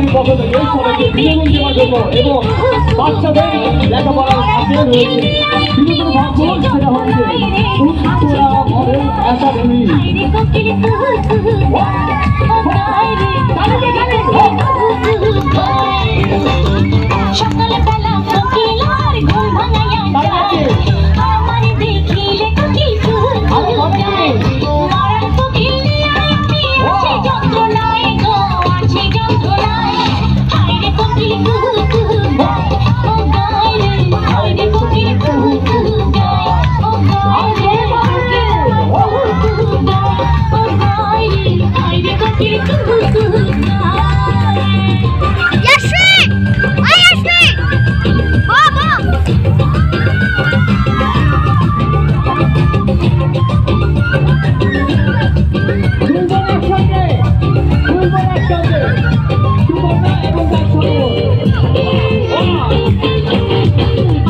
কমিটির পক্ষ থেকে সবাইকে বিনোদন দেওয়ার জন্য এবং বাচ্চাদের লেখাপড়ার সাথে রয়েছে বিনোদন ভাবছেন সেটা হচ্ছে উত্তরা মডেল একাডেমি। সকালবেলা কোকিলার ঘুম ভাঙাইয়া যায়, আমার দেখিলে কোকিল কুহুকায়। মরার কোকিল নিয়ে আমি আছি যন্ত্রণায় গো, আছি যন্ত্রণায়। হায়রে কোকিল কুহুকায়, ও গায় রে, হায়রে কোকিল কুহুকায়, ও গায় রে, ও গায় রে, হায়রে কোকিল কুহুকায়।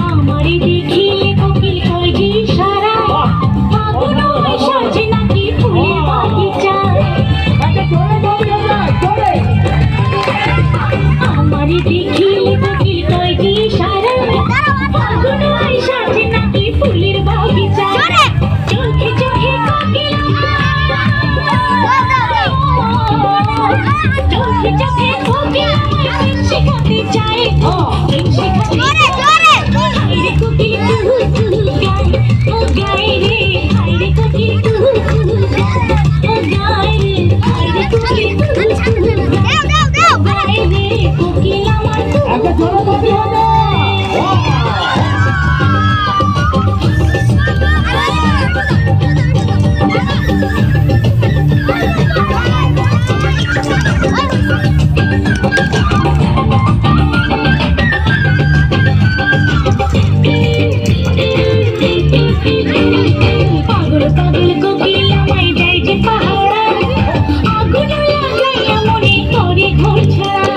আমারে দেখিলে কোকিল কয় যে সারা, ফাগুন সাজে নাকি ফুলের বাগিচা। আমারে দেখিলে কোকিল কয় যে সারা, ফাগুন সাজে নাকি ফুলের বাগিচা। চোখে চোখে কোকিল, চোখে চোখে কোকিল শেখাতে চায় গো, শেখাতে চায়। হায়রে কোকিল কুহুকায়, ও গায় রে, হায়রে কোকিল কুহুকায়, ও গায় রে, হায়রে কোকিল কুহুকায়, গায় রে কোকিল আমার কুহুকায়। পাগল পাগল কোকিল আমায় দেয় যে পাহারা, আগুন লাগাইয়া মনে করে ঘর ছাড়া।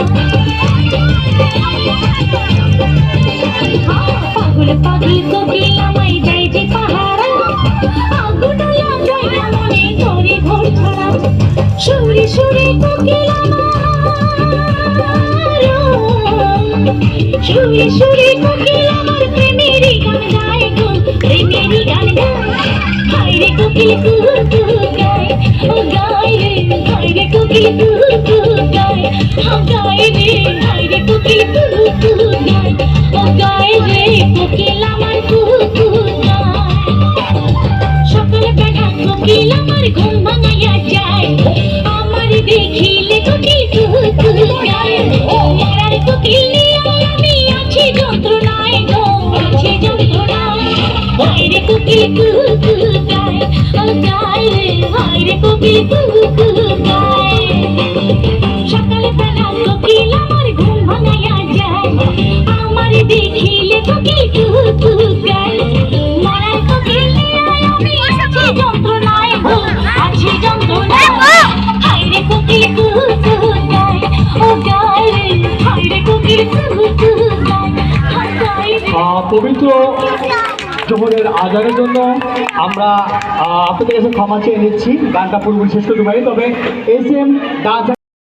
পাগল পাগল কোকিল আমায় দেয় যে পাহারা, আগুন লাগাইয়া মনে করে ঘর ছাড়া। সুরে সুরে কোকিল আমার, সুরে সুরে কোকিল আমার প্রেমেরই গান গায় গো, প্রেমেরই গান গায়। হায়রে কোকিল কুহুকায়, ও গায় রে, হায়রে কোকিল কুহুকায়, ও গায় রে, হায়রে কোকিল কুহুকায়, ও গায় রে কোকিল আমার কুহুকায়। সকালবেলা কোকিল আমার ঘুম ভাঙাইয়া যায়, আমার দেখিলে কোকিল কুহুকায়। মরার কোকিল নিয়ে আমি আছি যন্ত্রণায় গো, আছি যন্ত্রণায়। হায়রে কোকিল কুহুকায়, ও গায় রে, হায়রে কোকিল কুহুকায়। সকালবেলা কোকিল আমার ঘুম ভাঙাইয়া যায়, আমার দেখিলে কোকিল কুহুকায়। মরার কোকিল নিয়ে আমি আছি যন্ত্রণায় গো, আছি যন্ত্রণায়। হায়রে কোকিল কুহুকায়, ও গায় রে, হায়রে কোকিল কুহুকায়, ও গায় রে। পবিত্র জোহরের আজানের জন্য আমরা আপনাদের কাছে ক্ষমা চেয়ে নিচ্ছি। গানটা পূর্ব শেষ করতে পারি, তবে এস এম ডান্স